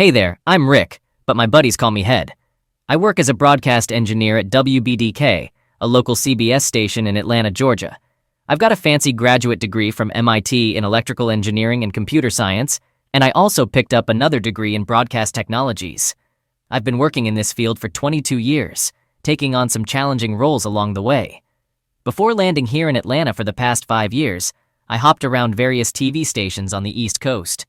Hey there, I'm Rick, but my buddies call me Head. I work as a broadcast engineer at WBDK, a local CBS station in Atlanta, Georgia. I've got a fancy graduate degree from MIT in electrical engineering and computer science, and I also picked up another degree in broadcast technologies. I've been working in this field for 22 years, taking on some challenging roles along the way. Before landing here in Atlanta for the past 5 years, I hopped around various TV stations on the East Coast.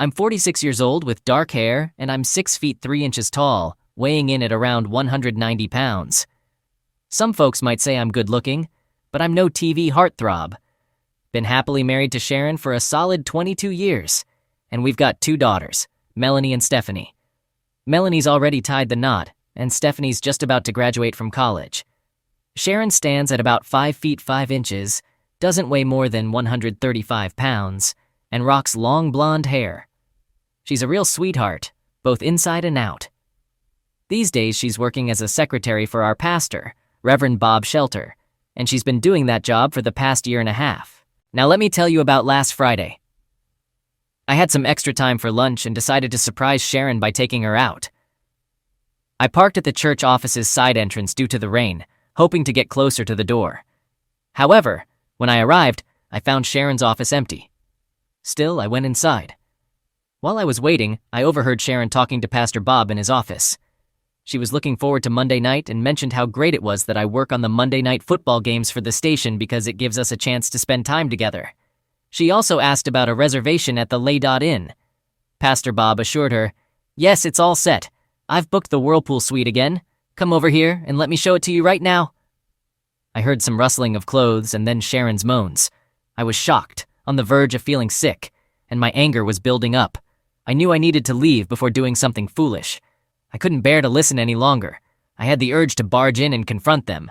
I'm 46 years old with dark hair, and I'm 6 feet 3 inches tall, weighing in at around 190 pounds. Some folks might say I'm good looking, but I'm no TV heartthrob. Been happily married to Sharon for a solid 22 years, and we've got 2 daughters, Melanie and Stephanie. Melanie's already tied the knot, and Stephanie's just about to graduate from college. Sharon stands at about 5 feet 5 inches, doesn't weigh more than 135 pounds, and rocks long blonde hair. She's a real sweetheart, both inside and out. These days she's working as a secretary for our pastor, Reverend Bob Shelter, and she's been doing that job for the past 1.5 years. Now let me tell you about last Friday. I had some extra time for lunch and decided to surprise Sharon by taking her out. I parked at the church office's side entrance due to the rain, hoping to get closer to the door. However, when I arrived, I found Sharon's office empty. Still, I went inside. While I was waiting, I overheard Sharon talking to Pastor Bob in his office. She was looking forward to Monday night and mentioned how great it was that I work on the Monday night football games for the station because it gives us a chance to spend time together. She also asked about a reservation at the Inn. Pastor Bob assured her, "Yes, it's all set. I've booked the Whirlpool suite again. Come over here and let me show it to you right now." I heard some rustling of clothes and then Sharon's moans. I was shocked, on the verge of feeling sick, and my anger was building up. I knew I needed to leave before doing something foolish. I couldn't bear to listen any longer. I had the urge to barge in and confront them,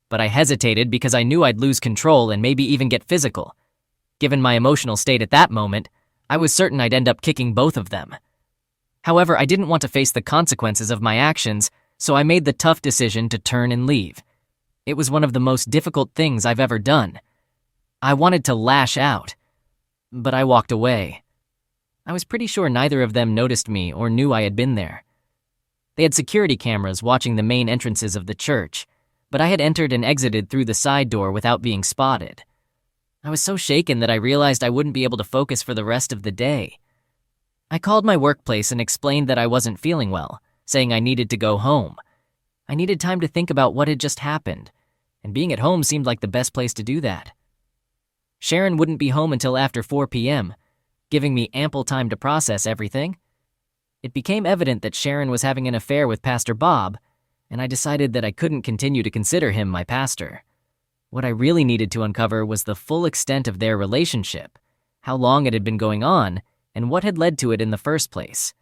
but I hesitated because I knew I'd lose control and maybe even get physical. Given my emotional state at that moment, I was certain I'd end up kicking both of them. However, I didn't want to face the consequences of my actions, so I made the tough decision to turn and leave. It was one of the most difficult things I've ever done. I wanted to lash out, but I walked away. I was pretty sure neither of them noticed me or knew I had been there. They had security cameras watching the main entrances of the church, but I had entered and exited through the side door without being spotted. I was so shaken that I realized I wouldn't be able to focus for the rest of the day. I called my workplace and explained that I wasn't feeling well, saying I needed to go home. I needed time to think about what had just happened, and being at home seemed like the best place to do that. Sharon wouldn't be home until after 4 p.m., giving me ample time to process everything. It became evident that Sharon was having an affair with Pastor Bob, and I decided that I couldn't continue to consider him my pastor. What I really needed to uncover was the full extent of their relationship, how long it had been going on, and what had led to it in the first place.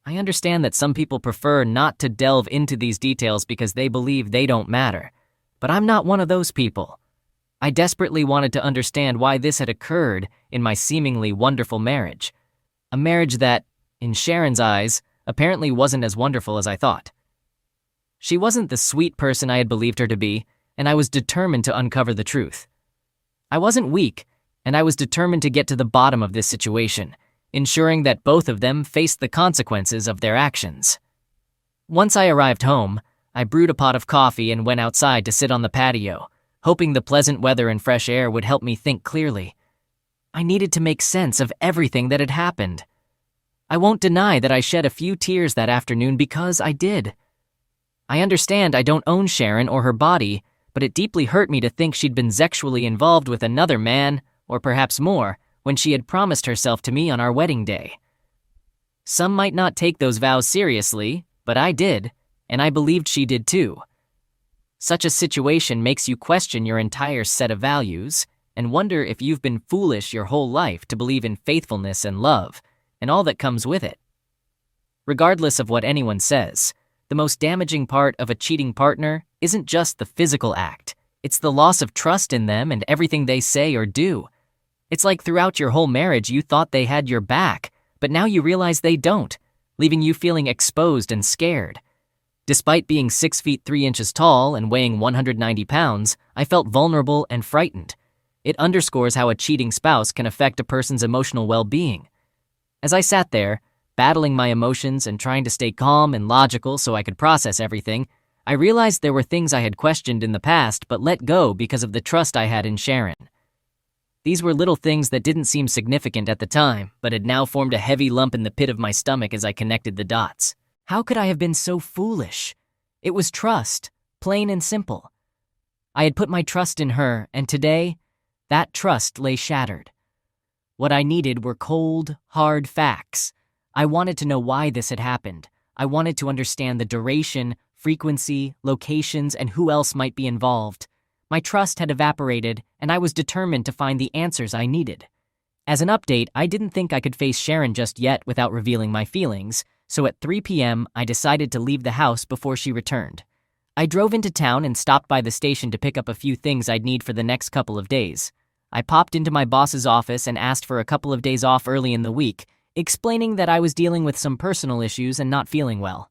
I understand that some people prefer not to delve into these details because they believe they don't matter, but I'm not one of those people. I desperately wanted to understand why this had occurred in my seemingly wonderful marriage. A marriage that, in Sharon's eyes, apparently wasn't as wonderful as I thought. She wasn't the sweet person I had believed her to be, and I was determined to uncover the truth. I wasn't weak, and I was determined to get to the bottom of this situation, ensuring that both of them faced the consequences of their actions. Once I arrived home, I brewed a pot of coffee and went outside to sit on the patio, hoping the pleasant weather and fresh air would help me think clearly. I needed to make sense of everything that had happened. I won't deny that I shed a few tears that afternoon because I did. I understand I don't own Sharon or her body, but it deeply hurt me to think she'd been sexually involved with another man, or perhaps more, when she had promised herself to me on our wedding day. Some might not take those vows seriously, but I did, and I believed she did too. Such a situation makes you question your entire set of values and wonder if you've been foolish your whole life to believe in faithfulness and love, and all that comes with it. Regardless of what anyone says, the most damaging part of a cheating partner isn't just the physical act. It's the loss of trust in them and everything they say or do. It's like throughout your whole marriage you thought they had your back, but now you realize they don't, leaving you feeling exposed and scared. Despite being 6 feet 3 inches tall and weighing 190 pounds, I felt vulnerable and frightened. It underscores how a cheating spouse can affect a person's emotional well-being. As I sat there, Battling my emotions and trying to stay calm and logical so I could process everything, I realized there were things I had questioned in the past but let go because of the trust I had in Sharon. These were little things that didn't seem significant at the time, but had now formed a heavy lump in the pit of my stomach as I connected the dots. How could I have been so foolish? It was trust, plain and simple. I had put my trust in her, and today, that trust lay shattered. What I needed were cold, hard facts. I wanted to know why this had happened. I wanted to understand the duration, frequency, locations, and who else might be involved. My trust had evaporated, and I was determined to find the answers I needed. As an update, I didn't think I could face Sharon just yet without revealing my feelings, so at 3 p.m., I decided to leave the house before she returned. I drove into town and stopped by the station to pick up a few things I'd need for the next couple of days. I popped into my boss's office and asked for a couple of days off early in the week, explaining that I was dealing with some personal issues and not feeling well.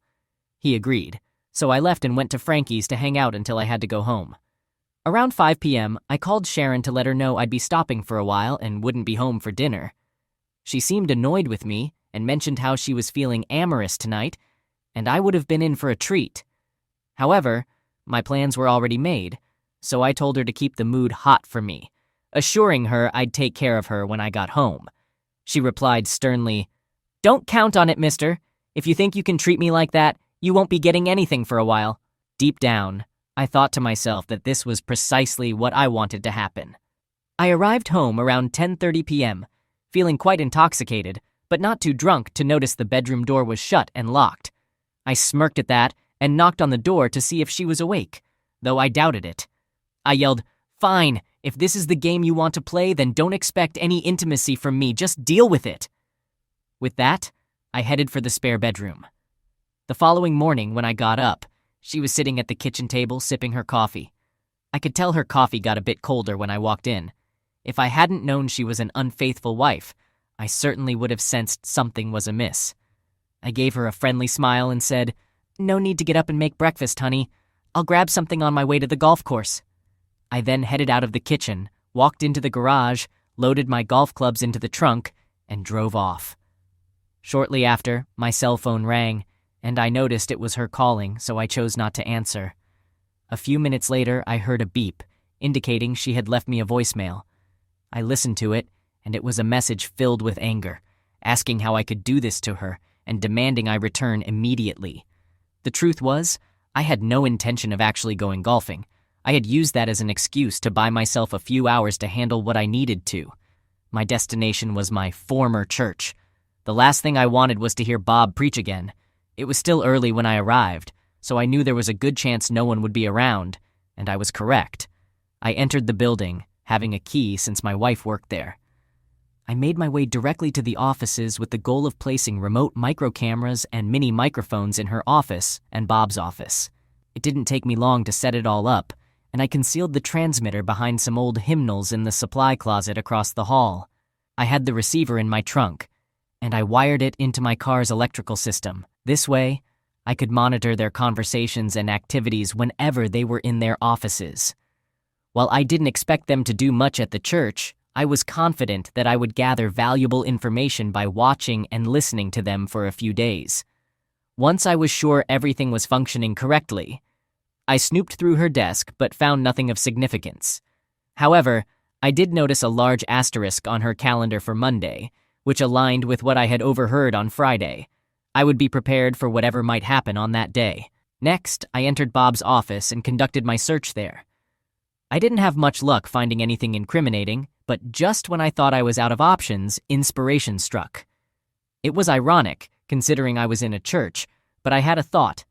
He agreed, so I left and went to Frankie's to hang out until I had to go home. Around 5 p.m., I called Sharon to let her know I'd be stopping for a while and wouldn't be home for dinner. She seemed annoyed with me and mentioned how she was feeling amorous tonight, and I would have been in for a treat. However, my plans were already made, so I told her to keep the mood hot for me, assuring her I'd take care of her when I got home. She replied sternly, "Don't count on it, mister. If you think you can treat me like that, you won't be getting anything for a while." Deep down, I thought to myself that this was precisely what I wanted to happen. I arrived home around 10:30 p.m., feeling quite intoxicated, but not too drunk to notice the bedroom door was shut and locked. I smirked at that and knocked on the door to see if she was awake, though I doubted it. I yelled, "Fine, if this is the game you want to play, then don't expect any intimacy from me, just deal with it." With that, I headed for the spare bedroom. The following morning when I got up, she was sitting at the kitchen table sipping her coffee. I could tell her coffee got a bit colder when I walked in. If I hadn't known she was an unfaithful wife, I certainly would have sensed something was amiss. I gave her a friendly smile and said, "No need to get up and make breakfast, honey. I'll grab something on my way to the golf course." I then headed out of the kitchen, walked into the garage, loaded my golf clubs into the trunk, and drove off. Shortly after, my cell phone rang, and I noticed it was her calling, so I chose not to answer. A few minutes later, I heard a beep, indicating she had left me a voicemail. I listened to it, and it was a message filled with anger, asking how I could do this to her and demanding I return immediately. The truth was, I had no intention of actually going golfing. I had used that as an excuse to buy myself a few hours to handle what I needed to. My destination was my former church. The last thing I wanted was to hear Bob preach again. It was still early when I arrived, so I knew there was a good chance no one would be around, and I was correct. I entered the building, having a key since my wife worked there. I made my way directly to the offices with the goal of placing remote micro cameras and mini microphones in her office and Bob's office. It didn't take me long to set it all up, and I concealed the transmitter behind some old hymnals in the supply closet across the hall. I had the receiver in my trunk, and I wired it into my car's electrical system. This way, I could monitor their conversations and activities whenever they were in their offices. While I didn't expect them to do much at the church, I was confident that I would gather valuable information by watching and listening to them for a few days. Once I was sure everything was functioning correctly, I snooped through her desk but found nothing of significance. However, I did notice a large asterisk on her calendar for Monday, which aligned with what I had overheard on Friday. I would be prepared for whatever might happen on that day. Next, I entered Bob's office and conducted my search there. I didn't have much luck finding anything incriminating, but just when I thought I was out of options, inspiration struck. It was ironic, considering I was in a church, but I had a thought.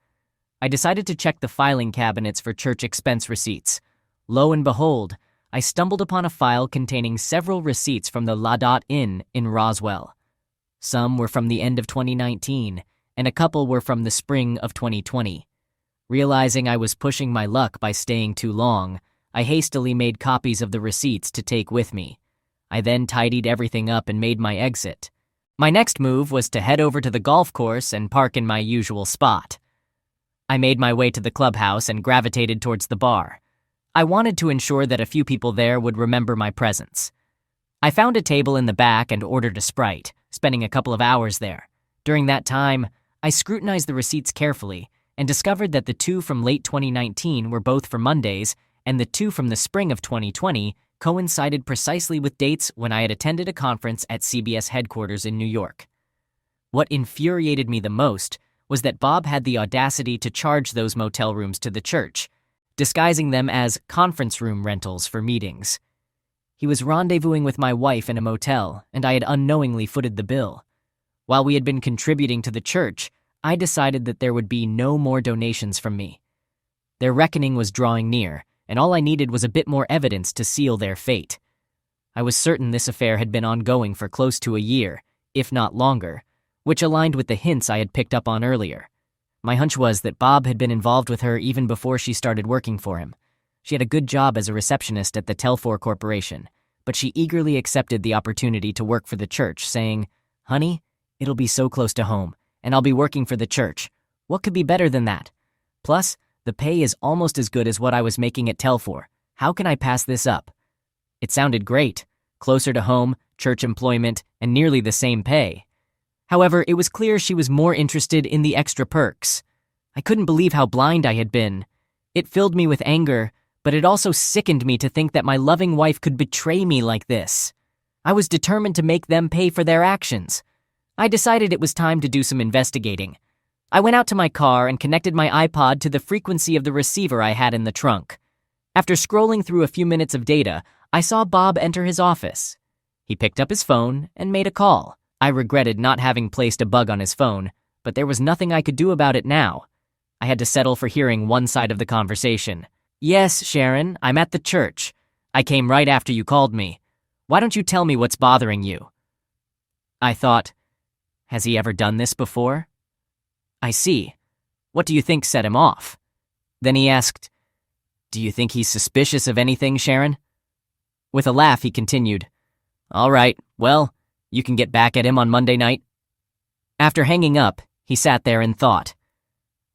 I decided to check the filing cabinets for church expense receipts. Lo and behold, I stumbled upon a file containing several receipts from the La Dot Inn in Roswell. Some were from the end of 2019, and a couple were from the spring of 2020. Realizing I was pushing my luck by staying too long, I hastily made copies of the receipts to take with me. I then tidied everything up and made my exit. My next move was to head over to the golf course and park in my usual spot. I made my way to the clubhouse and gravitated towards the bar. I wanted to ensure that a few people there would remember my presence. I found a table in the back and ordered a Sprite, spending a couple of hours there. During that time, I scrutinized the receipts carefully and discovered that the two from late 2019 were both for Mondays, and the two from the spring of 2020 coincided precisely with dates when I had attended a conference at CBS headquarters in New York. What infuriated me the most was that Bob had the audacity to charge those motel rooms to the church, disguising them as conference room rentals for meetings. He was rendezvousing with my wife in a motel, and I had unknowingly footed the bill. While we had been contributing to the church, I decided that there would be no more donations from me. Their reckoning was drawing near, and all I needed was a bit more evidence to seal their fate. I was certain this affair had been ongoing for close to a year, if not longer, which aligned with the hints I had picked up on earlier. My hunch was that Bob had been involved with her even before she started working for him. She had a good job as a receptionist at the Telfor Corporation, but she eagerly accepted the opportunity to work for the church, saying, "Honey, it'll be so close to home, and I'll be working for the church. What could be better than that? Plus, the pay is almost as good as what I was making at Telfor. How can I pass this up?" It sounded great. Closer to home, church employment, and nearly the same pay. However, it was clear she was more interested in the extra perks. I couldn't believe how blind I had been. It filled me with anger, but it also sickened me to think that my loving wife could betray me like this. I was determined to make them pay for their actions. I decided it was time to do some investigating. I went out to my car and connected my iPod to the frequency of the receiver I had in the trunk. After scrolling through a few minutes of data, I saw Bob enter his office. He picked up his phone and made a call. I regretted not having placed a bug on his phone, but there was nothing I could do about it now. I had to settle for hearing one side of the conversation. "Yes, Sharon, I'm at the church. I came right after you called me. Why don't you tell me what's bothering you?" I thought, has he ever done this before? "I see. What do you think set him off?" Then he asked, "Do you think he's suspicious of anything, Sharon?" With a laugh, he continued, "All right, well, you can get back at him on Monday night." After hanging up, he sat there and thought.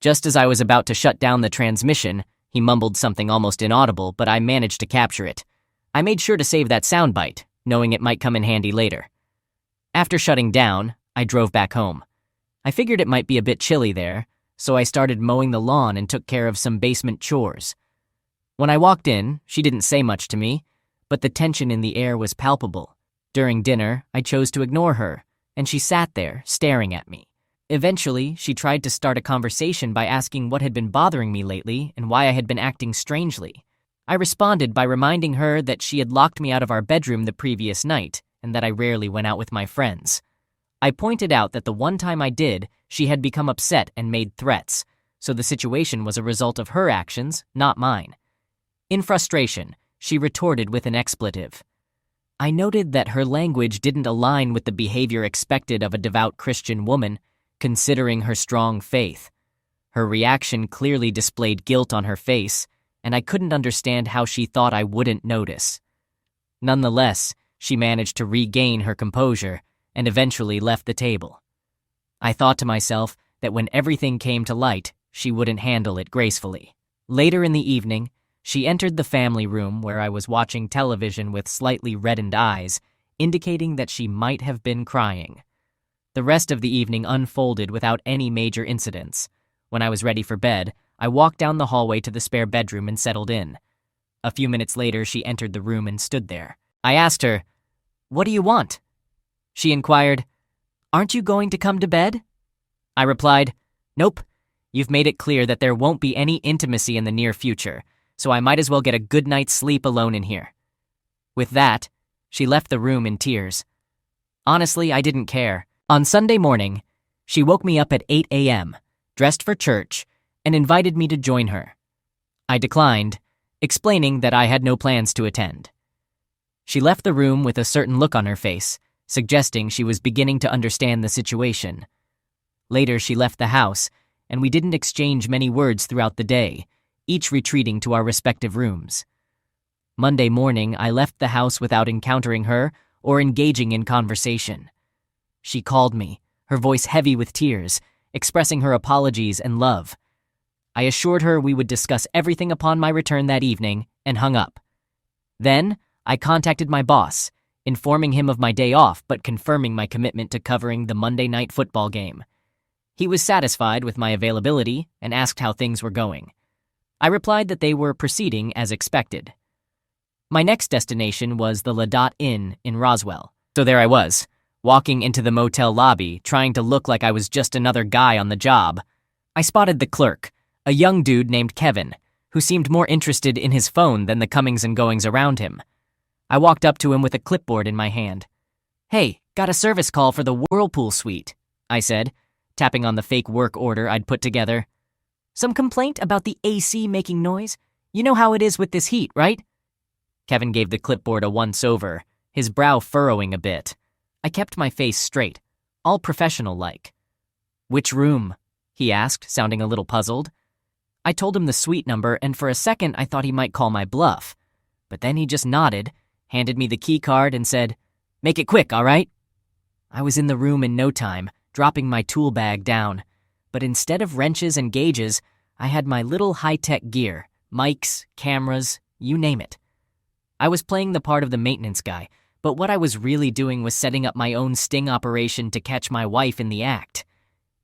Just as I was about to shut down the transmission, he mumbled something almost inaudible, but I managed to capture it. I made sure to save that soundbite, knowing it might come in handy later. After shutting down, I drove back home. I figured it might be a bit chilly there, so I started mowing the lawn and took care of some basement chores. When I walked in, she didn't say much to me, but the tension in the air was palpable. During dinner, I chose to ignore her, and she sat there, staring at me. Eventually, she tried to start a conversation by asking what had been bothering me lately and why I had been acting strangely. I responded by reminding her that she had locked me out of our bedroom the previous night and that I rarely went out with my friends. I pointed out that the one time I did, she had become upset and made threats, so the situation was a result of her actions, not mine. In frustration, she retorted with an expletive. I noted that her language didn't align with the behavior expected of a devout Christian woman, considering her strong faith. Her reaction clearly displayed guilt on her face, and I couldn't understand how she thought I wouldn't notice. Nonetheless, she managed to regain her composure and eventually left the table. I thought to myself that when everything came to light, she wouldn't handle it gracefully. Later in the evening, she entered the family room where I was watching television with slightly reddened eyes, indicating that she might have been crying. The rest of the evening unfolded without any major incidents. When I was ready for bed, I walked down the hallway to the spare bedroom and settled in. A few minutes later, she entered the room and stood there. I asked her, "What do you want?" She inquired, "Aren't you going to come to bed?" I replied, "Nope. You've made it clear that there won't be any intimacy in the near future, so I might as well get a good night's sleep alone in here." With that, she left the room in tears. Honestly, I didn't care. On Sunday morning, she woke me up at 8 a.m., dressed for church, and invited me to join her. I declined, explaining that I had no plans to attend. She left the room with a certain look on her face, suggesting she was beginning to understand the situation. Later, she left the house, and we didn't exchange many words throughout the day, each retreating to our respective rooms. Monday morning, I left the house without encountering her or engaging in conversation. She called me, her voice heavy with tears, expressing her apologies and love. I assured her we would discuss everything upon my return that evening and hung up. Then, I contacted my boss, informing him of my day off but confirming my commitment to covering the Monday night football game. He was satisfied with my availability and asked how things were going. I replied that they were proceeding as expected. My next destination was the Ladot Inn in Roswell. So there I was, walking into the motel lobby, trying to look like I was just another guy on the job. I spotted the clerk, a young dude named Kevin, who seemed more interested in his phone than the comings and goings around him. I walked up to him with a clipboard in my hand. "Hey, got a service call for the Whirlpool suite," I said, tapping on the fake work order I'd put together. "Some complaint about the AC making noise? You know how it is with this heat, right?" Kevin gave the clipboard a once-over, his brow furrowing a bit. I kept my face straight, all professional-like. "Which room?" he asked, sounding a little puzzled. I told him the suite number, and for a second I thought he might call my bluff. But then he just nodded, handed me the key card, and said, "Make it quick, all right?" I was in the room in no time, dropping my tool bag down. But instead of wrenches and gauges, I had my little high-tech gear, mics, cameras, you name it. I was playing the part of the maintenance guy, but what I was really doing was setting up my own sting operation to catch my wife in the act.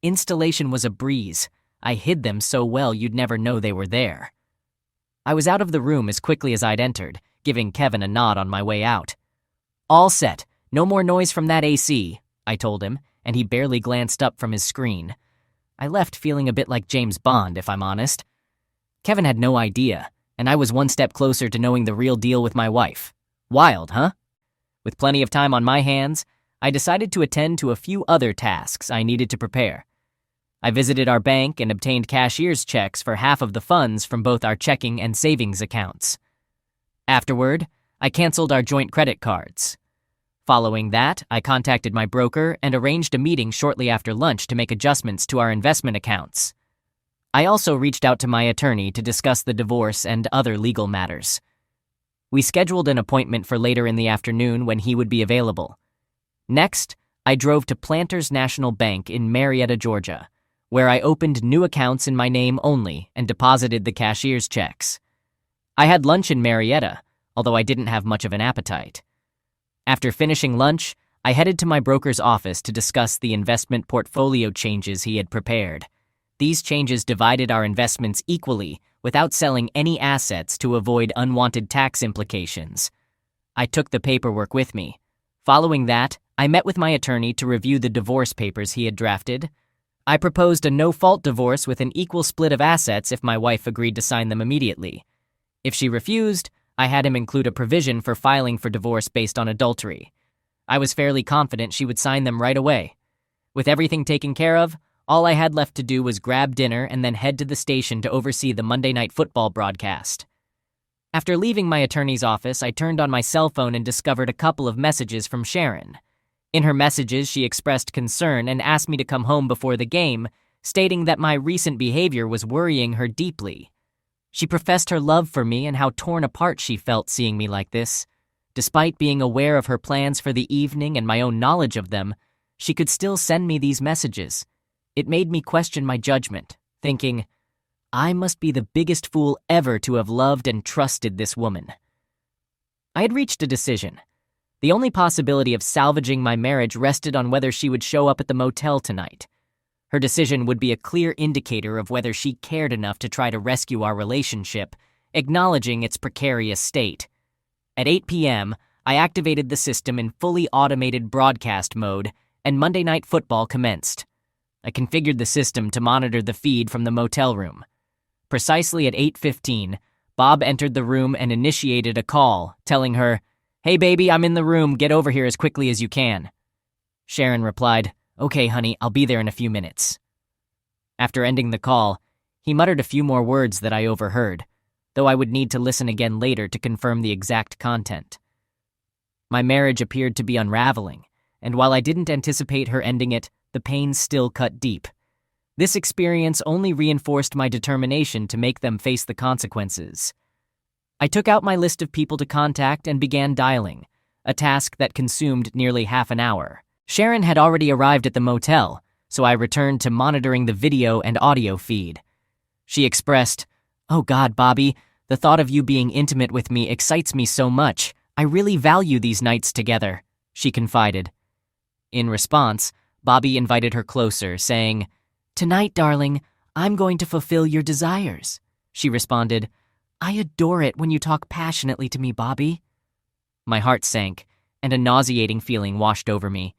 Installation was a breeze. I hid them so well you'd never know they were there. I was out of the room as quickly as I'd entered, giving Kevin a nod on my way out. "All set. No more noise from that AC," I told him, and he barely glanced up from his screen. I left feeling a bit like James Bond, if I'm honest. Kevin had no idea, and I was one step closer to knowing the real deal with my wife. Wild, huh? With plenty of time on my hands, I decided to attend to a few other tasks I needed to prepare. I visited our bank and obtained cashier's checks for half of the funds from both our checking and savings accounts. Afterward, I canceled our joint credit cards. Following that, I contacted my broker and arranged a meeting shortly after lunch to make adjustments to our investment accounts. I also reached out to my attorney to discuss the divorce and other legal matters. We scheduled an appointment for later in the afternoon when he would be available. Next, I drove to Planters National Bank in Marietta, Georgia, where I opened new accounts in my name only and deposited the cashier's checks. I had lunch in Marietta, although I didn't have much of an appetite. After finishing lunch, I headed to my broker's office to discuss the investment portfolio changes he had prepared. These changes divided our investments equally without selling any assets to avoid unwanted tax implications. I took the paperwork with me. Following that, I met with my attorney to review the divorce papers he had drafted. I proposed a no-fault divorce with an equal split of assets if my wife agreed to sign them immediately. If she refused, I had him include a provision for filing for divorce based on adultery. I was fairly confident she would sign them right away. With everything taken care of, all I had left to do was grab dinner and then head to the station to oversee the Monday Night Football broadcast. After leaving my attorney's office, I turned on my cell phone and discovered a couple of messages from Sharon. In her messages, she expressed concern and asked me to come home before the game, stating that my recent behavior was worrying her deeply. She professed her love for me and how torn apart she felt seeing me like this. Despite being aware of her plans for the evening and my own knowledge of them, she could still send me these messages. It made me question my judgment, thinking, I must be the biggest fool ever to have loved and trusted this woman. I had reached a decision. The only possibility of salvaging my marriage rested on whether she would show up at the motel tonight. Her decision would be a clear indicator of whether she cared enough to try to rescue our relationship, acknowledging its precarious state. At 8 p.m., I activated the system in fully automated broadcast mode, and Monday Night Football commenced. I configured the system to monitor the feed from the motel room. Precisely at 8:15, Bob entered the room and initiated a call, telling her, "Hey baby, I'm in the room, get over here as quickly as you can." Sharon replied, "Okay honey, I'll be there in a few minutes." After ending the call, he muttered a few more words that I overheard, though I would need to listen again later to confirm the exact content. My marriage appeared to be unraveling, and while I didn't anticipate her ending it, the pain still cut deep. This experience only reinforced my determination to make them face the consequences. I took out my list of people to contact and began dialing, a task that consumed nearly half an hour. Sharon had already arrived at the motel, so I returned to monitoring the video and audio feed. She expressed, "Oh God, Bobby, the thought of you being intimate with me excites me so much. I really value these nights together, she confided. In response, Bobby invited her closer, saying, "Tonight, darling, I'm going to fulfill your desires." She responded, "I adore it when you talk passionately to me, Bobby." My heart sank, and a nauseating feeling washed over me.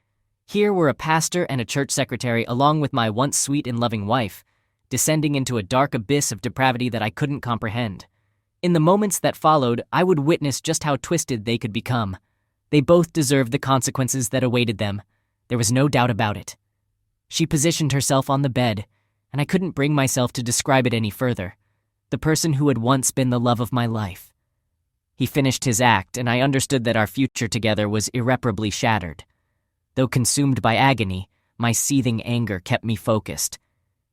Here were a pastor and a church secretary along with my once sweet and loving wife, descending into a dark abyss of depravity that I couldn't comprehend. In the moments that followed, I would witness just how twisted they could become. They both deserved the consequences that awaited them. There was no doubt about it. She positioned herself on the bed, and I couldn't bring myself to describe it any further. The person who had once been the love of my life. He finished his act, and I understood that our future together was irreparably shattered. Though consumed by agony, my seething anger kept me focused.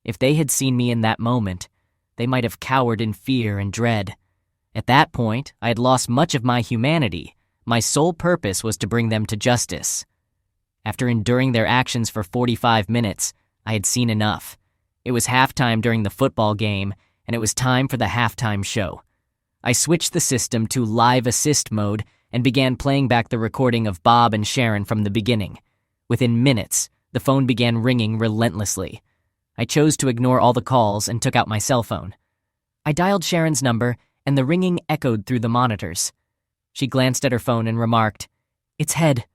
If they had seen me in that moment, they might have cowered in fear and dread. At that point, I had lost much of my humanity. My sole purpose was to bring them to justice. After enduring their actions for 45 minutes, I had seen enough. It was halftime during the football game, and it was time for the halftime show. I switched the system to live assist mode and began playing back the recording of Bob and Sharon from the beginning. Within minutes, the phone began ringing relentlessly. I chose to ignore all the calls and took out my cell phone. I dialed Sharon's number, and the ringing echoed through the monitors. She glanced at her phone and remarked, "It's Head.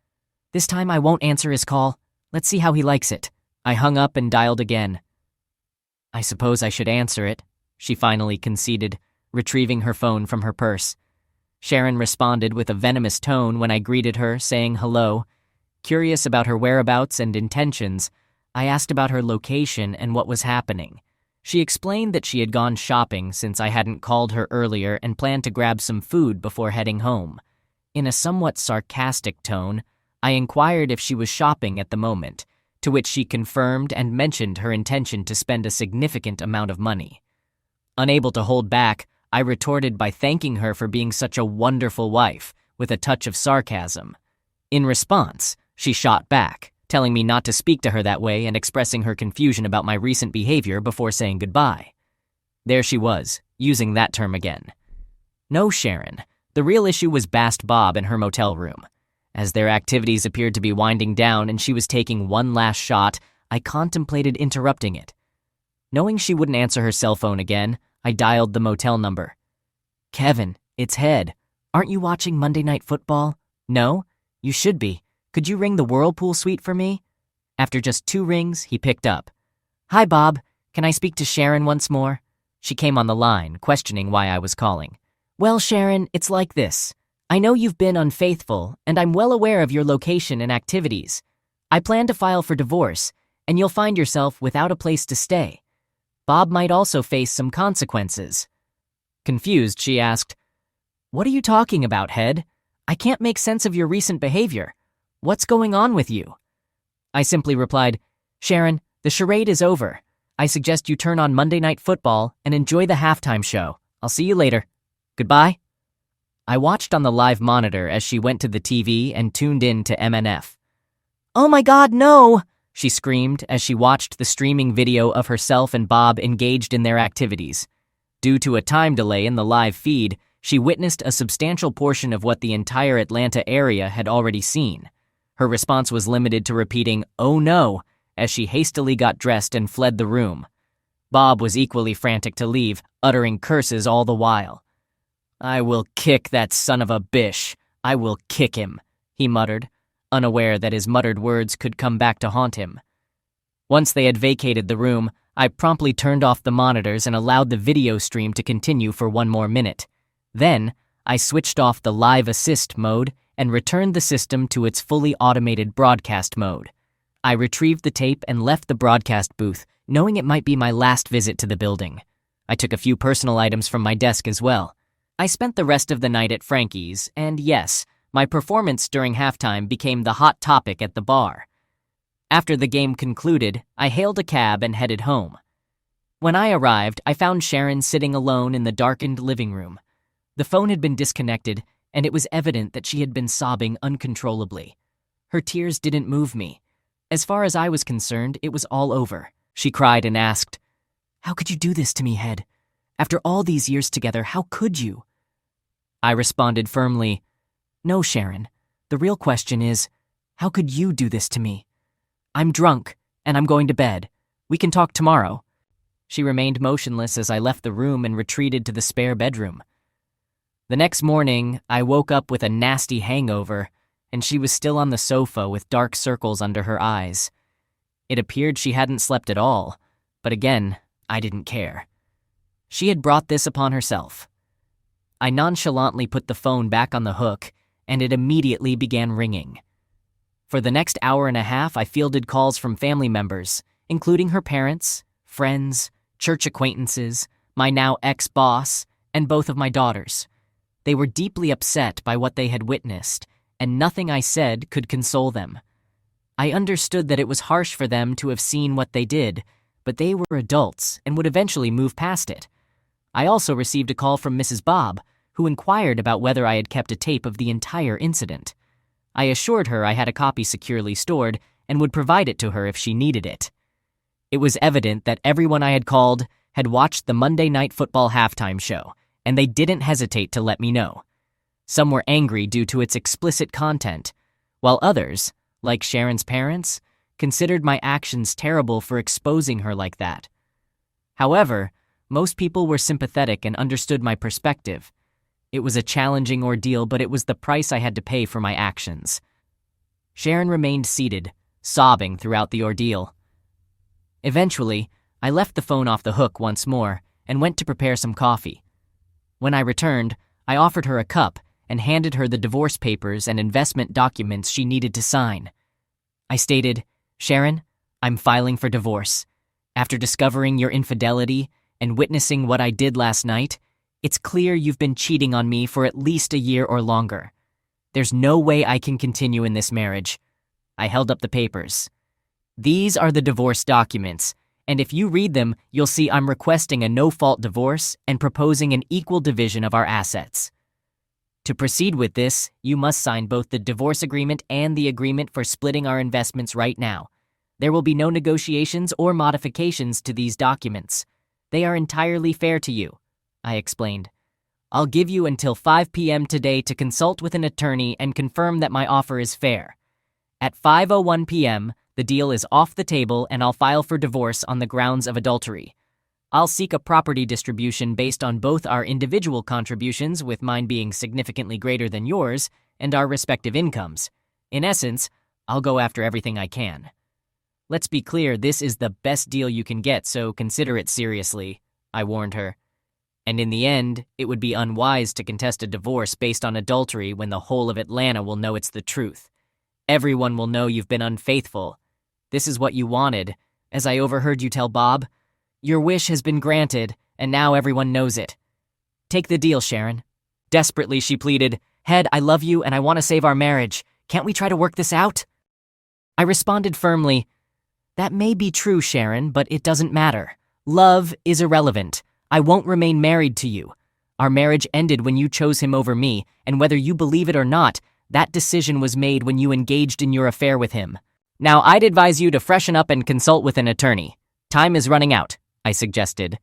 This time I won't answer his call. Let's see how he likes it." I hung up and dialed again. "I suppose I should answer it," she finally conceded, retrieving her phone from her purse. Sharon responded with a venomous tone when I greeted her, saying hello. Curious about her whereabouts and intentions, I asked about her location and what was happening. She explained that she had gone shopping since I hadn't called her earlier and planned to grab some food before heading home. In a somewhat sarcastic tone, I inquired if she was shopping at the moment, to which she confirmed and mentioned her intention to spend a significant amount of money. Unable to hold back, I retorted by thanking her for being such a wonderful wife, with a touch of sarcasm. In response, she shot back, telling me not to speak to her that way and expressing her confusion about my recent behavior before saying goodbye. There she was, using that term again. No, Sharon. The real issue was Bast Bob in her motel room. As their activities appeared to be winding down and she was taking one last shot, I contemplated interrupting it. Knowing she wouldn't answer her cell phone again, I dialed the motel number. "Kevin, it's Head. Aren't you watching Monday Night Football? No? You should be. Could you ring the Whirlpool Suite for me?" After just 2 rings, he picked up. "Hi, Bob. Can I speak to Sharon once more?" She came on the line, questioning why I was calling. "Well, Sharon, it's like this. I know you've been unfaithful, and I'm well aware of your location and activities. I plan to file for divorce, and you'll find yourself without a place to stay. Bob might also face some consequences." Confused, she asked, "What are you talking about, Head? I can't make sense of your recent behavior. What's going on with you?" I simply replied, "Sharon, the charade is over. I suggest you turn on Monday Night Football and enjoy the halftime show. I'll see you later. Goodbye." I watched on the live monitor as she went to the TV and tuned in to MNF. "Oh my God, no!" she screamed as she watched the streaming video of herself and Bob engaged in their activities. Due to a time delay in the live feed, she witnessed a substantial portion of what the entire Atlanta area had already seen. Her response was limited to repeating, "Oh no," as she hastily got dressed and fled the room. Bob was equally frantic to leave, uttering curses all the while. "I will kick that son of a bish. I will kick him," he muttered, unaware that his muttered words could come back to haunt him. Once they had vacated the room, I promptly turned off the monitors and allowed the video stream to continue for 1 more minute. Then, I switched off the live assist mode and returned the system to its fully automated broadcast mode. I retrieved the tape and left the broadcast booth, knowing it might be my last visit to the building. I took a few personal items from my desk as well. I spent the rest of the night at Frankie's, and yes, my performance during halftime became the hot topic at the bar. After the game concluded, I hailed a cab and headed home. When I arrived, I found Sharon sitting alone in the darkened living room. The phone had been disconnected, and it was evident that she had been sobbing uncontrollably. Her tears didn't move me. As far as I was concerned, it was all over. She cried and asked, "How could you do this to me, Head? After all these years together, how could you?" I responded firmly, No, Sharon. The real question is, how could you do this to me? I'm drunk, and I'm going to bed. We can talk tomorrow. She remained motionless as I left the room and retreated to the spare bedroom. The next morning, I woke up with a nasty hangover, and she was still on the sofa with dark circles under her eyes. It appeared she hadn't slept at all, but again, I didn't care. She had brought this upon herself. I nonchalantly put the phone back on the hook, and it immediately began ringing. For the next hour and a half, I fielded calls from family members, including her parents, friends, church acquaintances, my now ex-boss, and both of my daughters. They were deeply upset by what they had witnessed, and nothing I said could console them. I understood that it was harsh for them to have seen what they did, but they were adults and would eventually move past it. I also received a call from Mrs. Bob, who inquired about whether I had kept a tape of the entire incident. I assured her I had a copy securely stored and would provide it to her if she needed it. It was evident that everyone I had called had watched the Monday Night Football halftime show, and they didn't hesitate to let me know. Some were angry due to its explicit content, while others, like Sharon's parents, considered my actions terrible for exposing her like that. However, most people were sympathetic and understood my perspective. It was a challenging ordeal, but it was the price I had to pay for my actions. Sharon remained seated, sobbing throughout the ordeal. Eventually, I left the phone off the hook once more and went to prepare some coffee. When I returned, I offered her a cup and handed her the divorce papers and investment documents she needed to sign. I stated, "Sharon, I'm filing for divorce. After discovering your infidelity and witnessing what I did last night, it's clear you've been cheating on me for at least a year or longer. There's no way I can continue in this marriage." I held up the papers. "These are the divorce documents, and if you read them, you'll see I'm requesting a no-fault divorce and proposing an equal division of our assets. To proceed with this, you must sign both the divorce agreement and the agreement for splitting our investments right now. There will be no negotiations or modifications to these documents. They are entirely fair to you," I explained. "I'll give you until 5 p.m. today to consult with an attorney and confirm that my offer is fair. At 5:01 p.m., the deal is off the table and I'll file for divorce on the grounds of adultery. I'll seek a property distribution based on both our individual contributions, with mine being significantly greater than yours, and our respective incomes. In essence, I'll go after everything I can. Let's be clear, this is the best deal you can get, so consider it seriously," I warned her. "And in the end, it would be unwise to contest a divorce based on adultery when the whole of Atlanta will know it's the truth. Everyone will know you've been unfaithful. This is what you wanted, as I overheard you tell Bob. Your wish has been granted, and now everyone knows it. Take the deal, Sharon." Desperately, she pleaded, "Head, I love you and I want to save our marriage. Can't we try to work this out?" I responded firmly, "That may be true, Sharon, but it doesn't matter. Love is irrelevant. I won't remain married to you. Our marriage ended when you chose him over me, and whether you believe it or not, that decision was made when you engaged in your affair with him. Now, I'd advise you to freshen up and consult with an attorney. Time is running out," I suggested.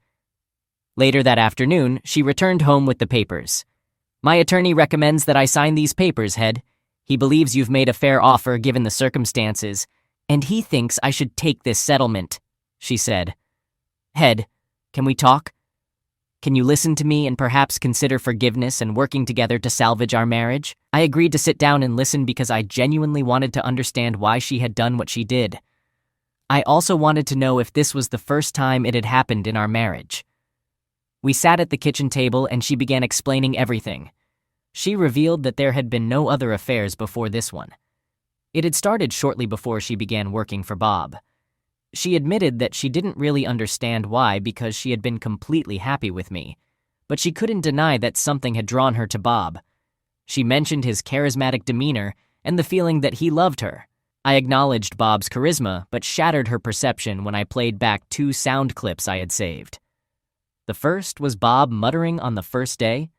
Later that afternoon, she returned home with the papers. "My attorney recommends that I sign these papers, Head. He believes you've made a fair offer given the circumstances, and he thinks I should take this settlement," she said. "Head, can we talk? Can you listen to me and perhaps consider forgiveness and working together to salvage our marriage?" I agreed to sit down and listen because I genuinely wanted to understand why she had done what she did. I also wanted to know if this was the first time it had happened in our marriage. We sat at the kitchen table and she began explaining everything. She revealed that there had been no other affairs before this one. It had started shortly before she began working for Bob. She admitted that she didn't really understand why, because she had been completely happy with me, but she couldn't deny that something had drawn her to Bob. She mentioned his charismatic demeanor and the feeling that he loved her. I acknowledged Bob's charisma, but shattered her perception when I played back 2 sound clips I had saved. The first was Bob muttering on the first day,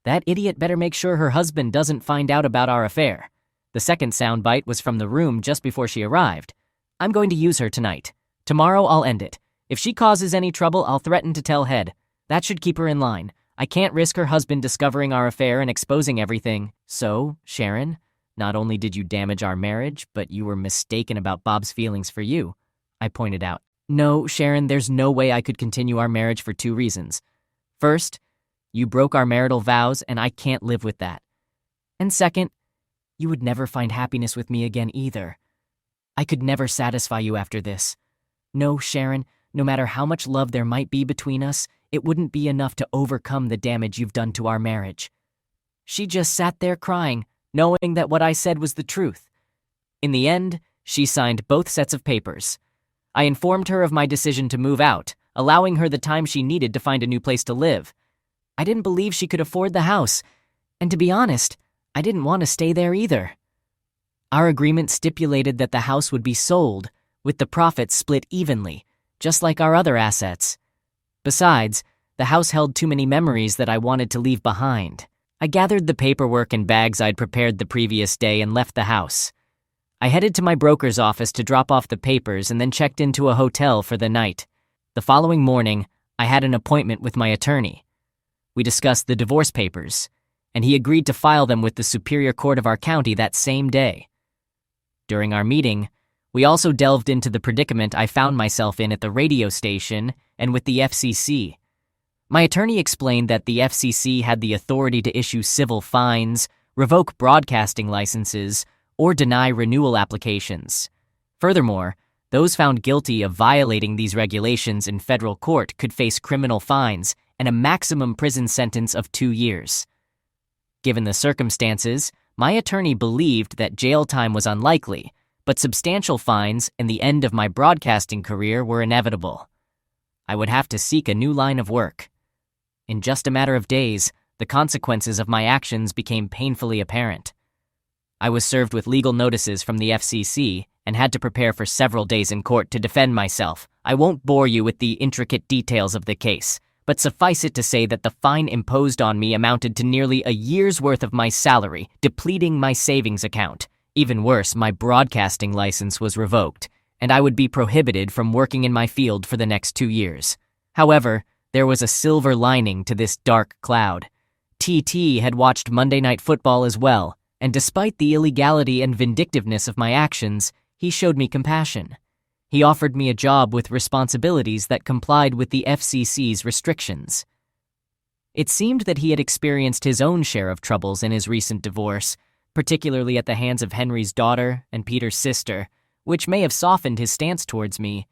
"That idiot better make sure her husband doesn't find out about our affair." The second soundbite was from the room just before she arrived. "I'm going to use her tonight. Tomorrow I'll end it. If she causes any trouble, I'll threaten to tell Head. That should keep her in line. I can't risk her husband discovering our affair and exposing everything. So, Sharon, not only did you damage our marriage, but you were mistaken about Bob's feelings for you, I pointed out. No, Sharon, there's no way I could continue our marriage for 2 reasons. First, you broke our marital vows, and I can't live with that. And second, you would never find happiness with me again either. I could never satisfy you after this. No, Sharon, no matter how much love there might be between us, it wouldn't be enough to overcome the damage you've done to our marriage. She just sat there crying, knowing that what I said was the truth. In the end, she signed both sets of papers. I informed her of my decision to move out, allowing her the time she needed to find a new place to live. I didn't believe she could afford the house, and to be honest, I didn't want to stay there either. Our agreement stipulated that the house would be sold, with the profits split evenly, just like our other assets. Besides, the house held too many memories that I wanted to leave behind. I gathered the paperwork and bags I'd prepared the previous day and left the house. I headed to my broker's office to drop off the papers and then checked into a hotel for the night. The following morning, I had an appointment with my attorney. We discussed the divorce papers, and he agreed to file them with the Superior Court of our county that same day. During our meeting, we also delved into the predicament I found myself in at the radio station and with the FCC. My attorney explained that the FCC had the authority to issue civil fines, revoke broadcasting licenses, or deny renewal applications. Furthermore, those found guilty of violating these regulations in federal court could face criminal fines and a maximum prison sentence of 2 years. Given the circumstances, my attorney believed that jail time was unlikely, but substantial fines and the end of my broadcasting career were inevitable. I would have to seek a new line of work. In just a matter of days, the consequences of my actions became painfully apparent. I was served with legal notices from the FCC and had to prepare for several days in court to defend myself. I won't bore you with the intricate details of the case, but suffice it to say that the fine imposed on me amounted to nearly a year's worth of my salary, depleting my savings account. Even worse, my broadcasting license was revoked, and I would be prohibited from working in my field for the next 2 years. However, there was a silver lining to this dark cloud. TT had watched Monday Night Football as well, and despite the illegality and vindictiveness of my actions, he showed me compassion. He offered me a job with responsibilities that complied with the FCC's restrictions. It seemed that he had experienced his own share of troubles in his recent divorce, particularly at the hands of Henry's daughter and Peter's sister, which may have softened his stance towards me.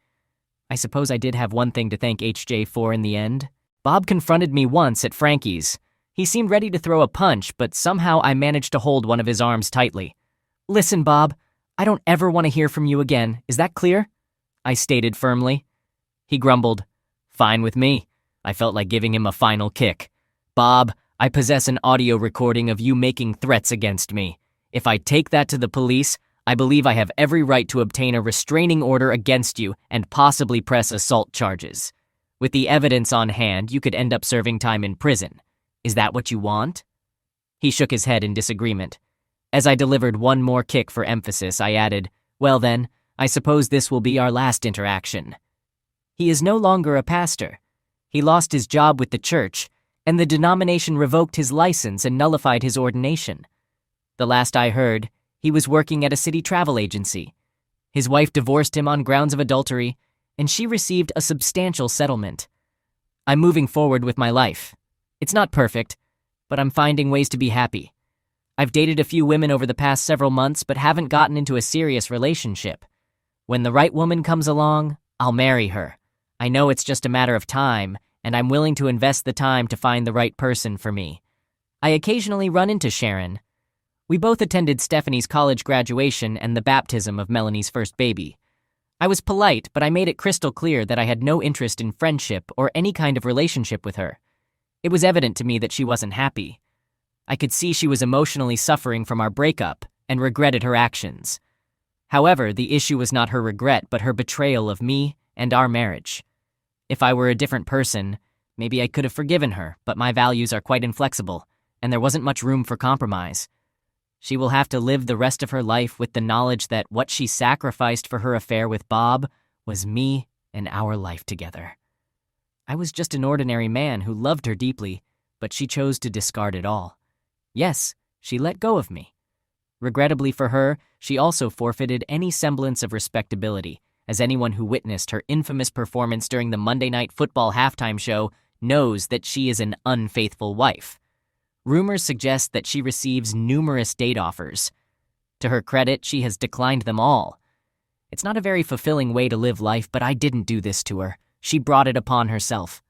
I suppose I did have one thing to thank HJ for in the end. Bob confronted me once at Frankie's. He seemed ready to throw a punch, but somehow I managed to hold one of his arms tightly. "Listen, Bob, I don't ever want to hear from you again. Is that clear?" I stated firmly. He grumbled, "Fine with me." I felt like giving him a final kick. "Bob, I possess an audio recording of you making threats against me. If I take that to the police, I believe I have every right to obtain a restraining order against you and possibly press assault charges. With the evidence on hand, you could end up serving time in prison. Is that what you want?" He shook his head in disagreement. As I delivered one more kick for emphasis, I added, "Well then, I suppose this will be our last interaction." He is no longer a pastor. He lost his job with the church, and the denomination revoked his license and nullified his ordination. The last I heard, he was working at a city travel agency. His wife divorced him on grounds of adultery, and she received a substantial settlement. I'm moving forward with my life. It's not perfect, but I'm finding ways to be happy. I've dated a few women over the past several months, but haven't gotten into a serious relationship. When the right woman comes along, I'll marry her. I know it's just a matter of time, and I'm willing to invest the time to find the right person for me. I occasionally run into Sharon. We both attended Stephanie's college graduation and the baptism of Melanie's first baby. I was polite, but I made it crystal clear that I had no interest in friendship or any kind of relationship with her. It was evident to me that she wasn't happy. I could see she was emotionally suffering from our breakup and regretted her actions. However, the issue was not her regret, but her betrayal of me and our marriage. If I were a different person, maybe I could have forgiven her, but my values are quite inflexible, and there wasn't much room for compromise. She will have to live the rest of her life with the knowledge that what she sacrificed for her affair with Bob was me and our life together. I was just an ordinary man who loved her deeply, but she chose to discard it all. Yes, she let go of me. Regrettably for her, she also forfeited any semblance of respectability, as anyone who witnessed her infamous performance during the Monday Night Football halftime show knows that she is an unfaithful wife. Rumors suggest that she receives numerous date offers. To her credit, she has declined them all. It's not a very fulfilling way to live life, but I didn't do this to her. She brought it upon herself.